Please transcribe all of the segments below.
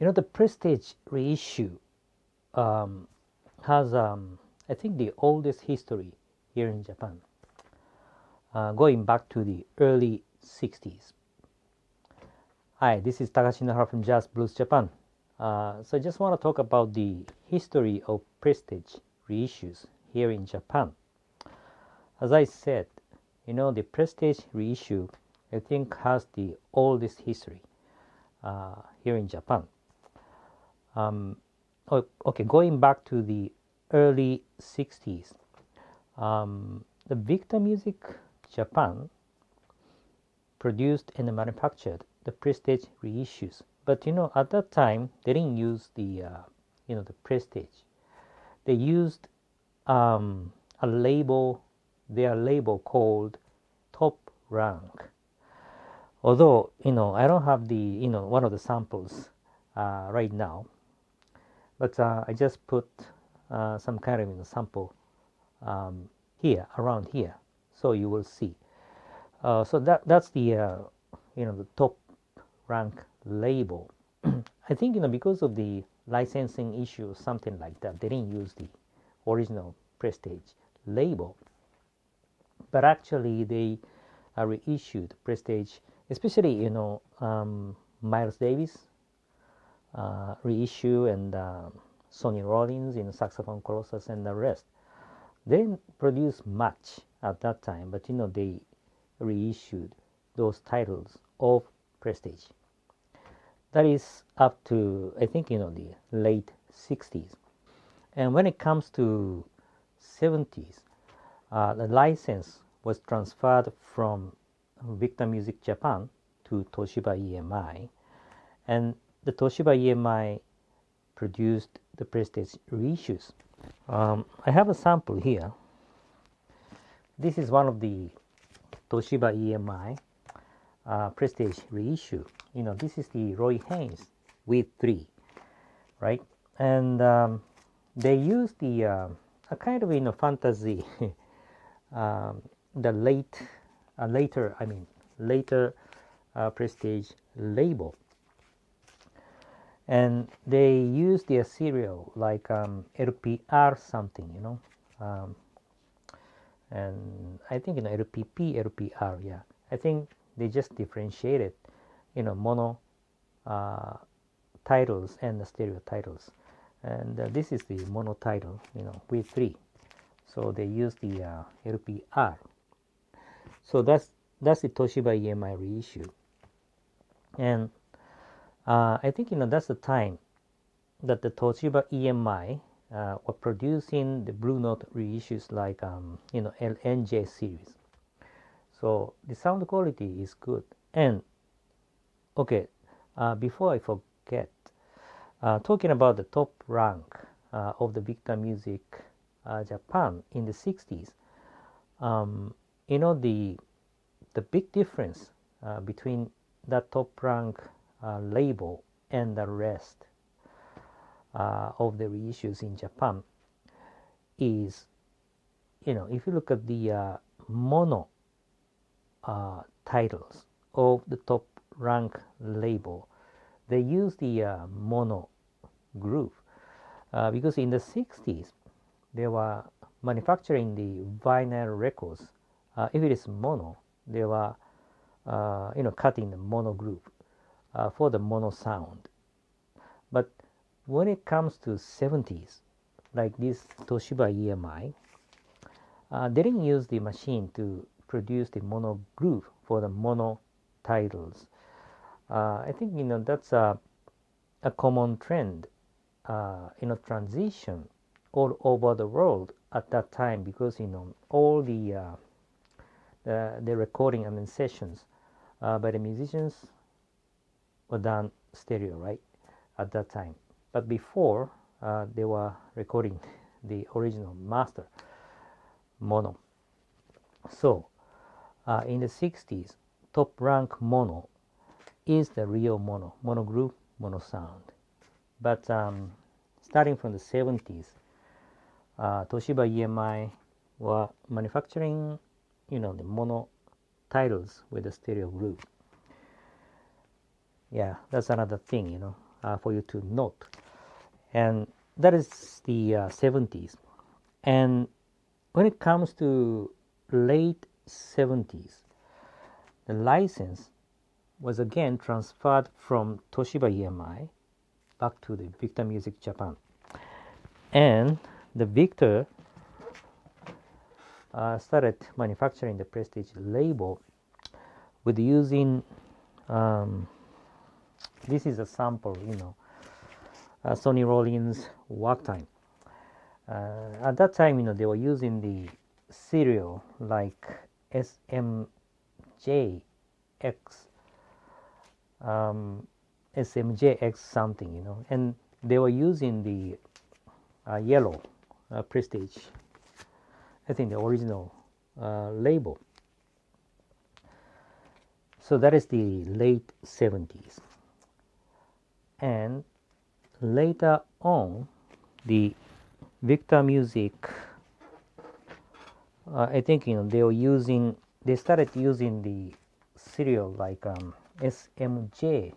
The Prestige reissue has, I think, the oldest history here in Japan, going back to the early 60s. Hi, this is Takashi Nohara from Jazz Blues Japan. So I just want to talk about the history of Prestige reissues here in Japan. As I said, the Prestige reissue, I think, has the oldest history here in Japan. Okay, going back to the early 60s, the Victor Music Japan produced and manufactured the Prestige reissues. But at that time they didn't use the the Prestige. They used a label, their label called Top Rank. Although I don't have the one of the samples right now, but I just put some kind of sample here, around here, so you will see. So that's the the Top Rank label. I think because of the licensing issue or something like that, they didn't use the original Prestige label. But actually, they reissued Prestige, especially Miles Davis reissue, and Sonny Rollins in Saxophone Colossus and the rest. They didn't produce much at that time, but they reissued those titles of Prestige. That is up to, I think, the late 60s. And when it comes to 70s, the license was transferred from Victor Music Japan to Toshiba EMI, and the Toshiba EMI produced the Prestige reissues. I have a sample here. This is one of the Toshiba EMI Prestige reissue. This is the Roy Haynes with 3, right? And they used the a kind of fantasy, the later Prestige label, and they used their serial like LPR something, and I think LPP, LPR, yeah. I think they just differentiated, mono titles and the stereo titles, and this is the mono title, with 3. So they use the LPR. So that's the Toshiba EMI reissue, and I think that's the time that the Toshiba EMI were producing the Blue Note reissues like LNJ series. So the sound quality is good. And okay, before I forget, talking about the Top Rank of the Victor Music Japan in the 60s, the big difference between that Top Rank label and the rest of the reissues in Japan is, if you look at the mono titles of the Top Rank label, they use the mono groove because in the 60s they were manufacturing the vinyl records. If it is mono, they were cutting the mono groove for the mono sound. But when it comes to 70s, like this Toshiba EMI, they didn't use the machine to produce the mono groove for the mono titles. I think that's a common trend, transition all over the world at that time, because all the recording sessions by the musicians were done stereo, right, at that time. But before, they were recording the original master mono. So in the 60s, Top Rank mono is the real mono groove, mono sound. But starting from the 70s, Toshiba EMI were manufacturing the mono titles with the stereo groove. Yeah, that's another thing, for you to note. And that is the 70s. And when it comes to late 70s, the license was again transferred from Toshiba EMI back to the Victor Music Japan. And the Victor started manufacturing the Prestige label with using, this is a sample, Sony Rollins work time. At that time, they were using the serial like SMJX, SMJX something, and they were using the yellow Prestige, I think the original label. So that is the late 70s. And later on, the Victor Music, I think they started using the serial like SMJ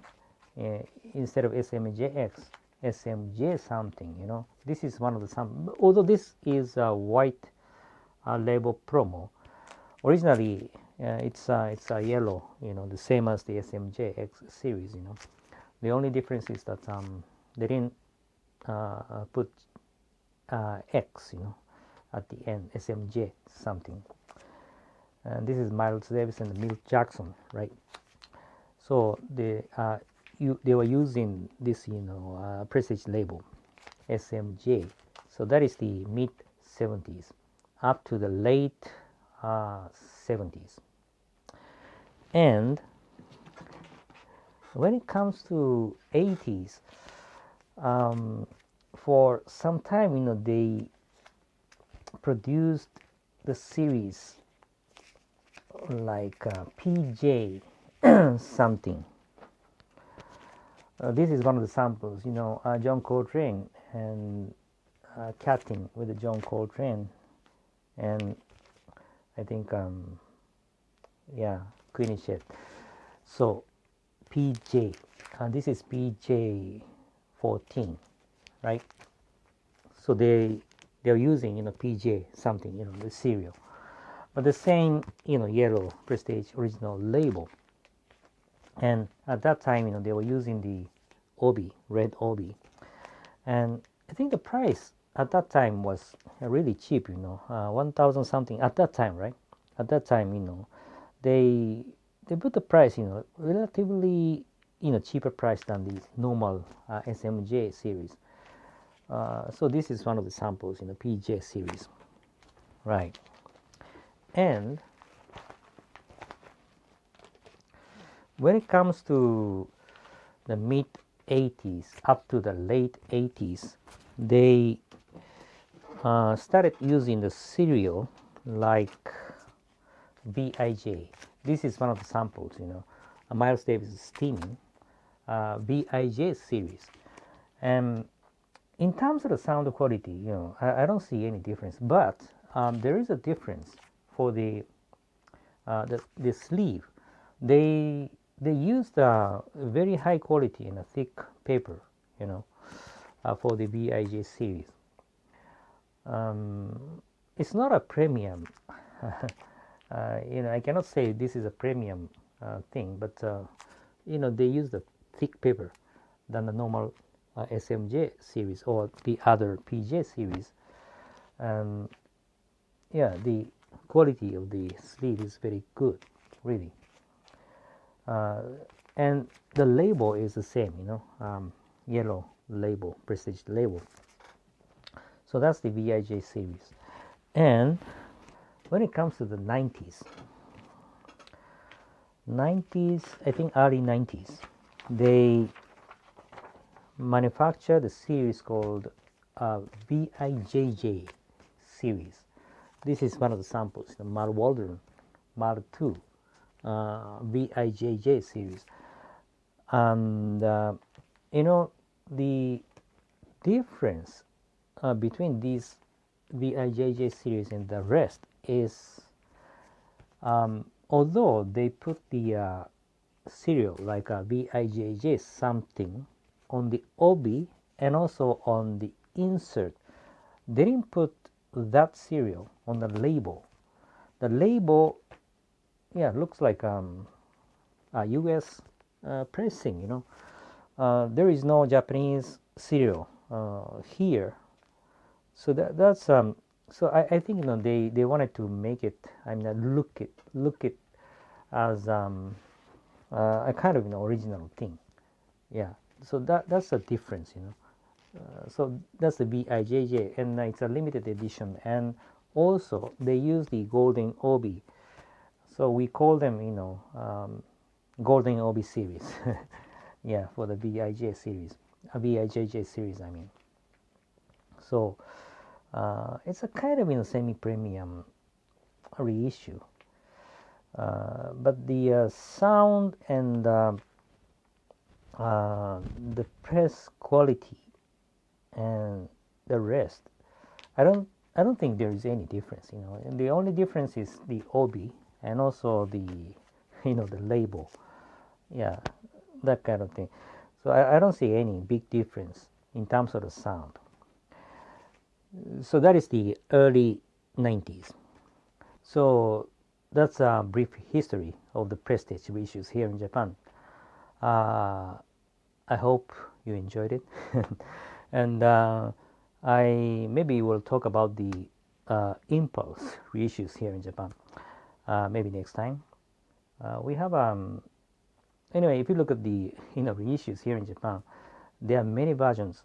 instead of SMJX, SMJ something. This is one of the although this is a white label promo. Originally, it's a yellow, the same as the SMJX series. The only difference is that they didn't put X, at the end, SMJ something. And this is Miles Davis and Milt Jackson, right? So they were using this, Prestige label, SMJ. So that is the mid 70s up to the late 70s. And when it comes to 80s, for some time, they produced the series like PJ something. This is one of the samples, John Coltrane and Catting with John Coltrane, and I think Queenie Shed. So PJ, this is PJ 14, right? So they're using PJ something, the serial, but the same yellow Prestige original label. And at that time, they were using the obi, red obi, and I think the price at that time was really cheap, 1,000 something at that time, right? At that time, they put the price, relatively cheaper price than the normal SMJ series. So this is one of the samples in the PJ series, right? And when it comes to the mid 80s up to the late 80s, they started using the serial like BIJ. This is one of the samples, Miles Davis Steaming BIJ series. And in terms of the sound quality, I don't see any difference, but there is a difference for the sleeve. They used very high quality and a thick paper, for the BIJ series. It's not a premium. I cannot say this is a premium thing, but they use the thick paper than the normal SMJ series or the other PJ series. The quality of the sleeve is very good, really. And the label is the same, yellow label, Prestige label. So that's the VIJ series. And when it comes to the 90s, I think early 90s, they manufactured a series called VIJJ series. This is one of the samples, the Mark Waldron Mark II VIJJ series. And the difference between these VIJJ series and the rest is, although they put the serial like a VIJJ something on the obi and also on the insert. They didn't put that serial on the label. The label, yeah, looks like a US pressing, you know. There is no Japanese serial here. So that's so I think, you know, they wanted to make it, I mean, look it as a kind of, you know, original thing. Yeah, so that's a difference, you know. So that's the BIJJ, and it's a limited edition, and also they use the golden obi, so we call them, you know, golden obi series. Yeah, for the BIJ series, BIJJ series, I mean. So it's a kind of, you know, semi-premium reissue, but the sound and the press quality and the rest, I don't think there is any difference, you know. And the only difference is the obi and also the, you know, the label. Yeah, that kind of thing. So I don't see any big difference in terms of the sound. So that is the early 90s. So that's a brief history of the prestige reissues here in Japan. I hope you enjoyed it. And I maybe will talk about the impulse reissues here in Japan maybe next time. We have anyway, if you look at the, you know, reissues here in Japan, there are many versions.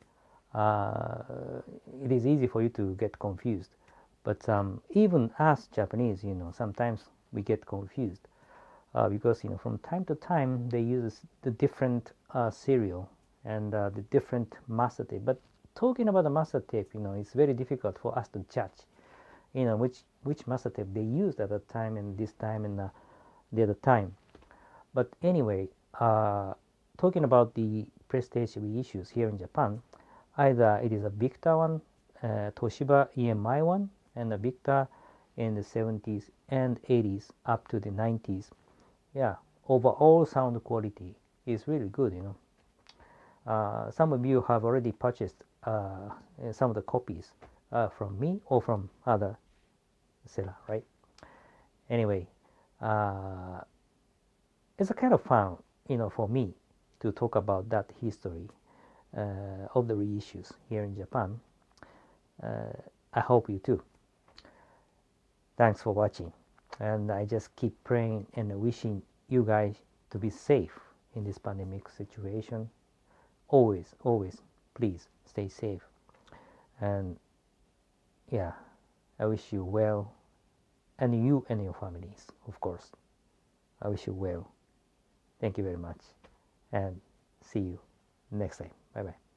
It is easy for you to get confused, but even as Japanese, you know, sometimes we get confused because, you know, from time to time they use the different serial and the different master tape. But talking about the master tape, you know, it's very difficult for us to judge, you know, which master tape they used at that time and this time and the other time. But anyway, talking about the prestige reissues here in Japan, either it is a Victor one, Toshiba EMI one, and a Victor in the 70s and 80s up to the 90s. Yeah, overall sound quality is really good, you know. Some of you have already purchased some of the copies from me or from other seller, right? Anyway, it's a kind of fun, you know, for me to talk about that history of the reissues here in Japan. I hope you too. Thanks for watching, and I just keep praying and wishing you guys to be safe in this pandemic situation. Always, please stay safe. And yeah, I wish you well, and you and your families, of course. I wish you well. Thank you very much, and see you next time. Bye bye.